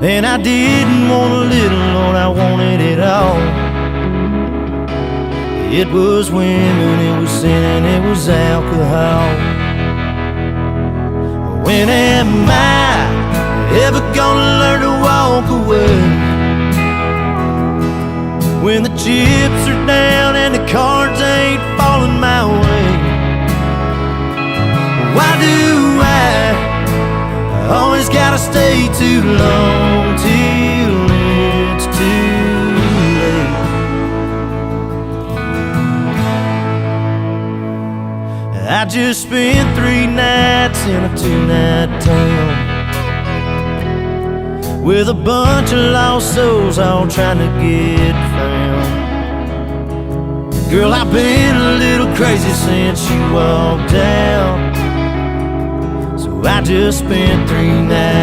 And I didn't want a little, Lord, I wanted it all. It was women, it was sin, and it was alcohol. When am I ever gonna learn to walk away? When the chips are down and the cards ain't falling my way? Why do I always gotta stay too long till it's too late? I just spent 3 nights in a 2-night town with a bunch of lost souls all trying to get found. Girl, I've been a little crazy since you walked out, so I just spent 3 nights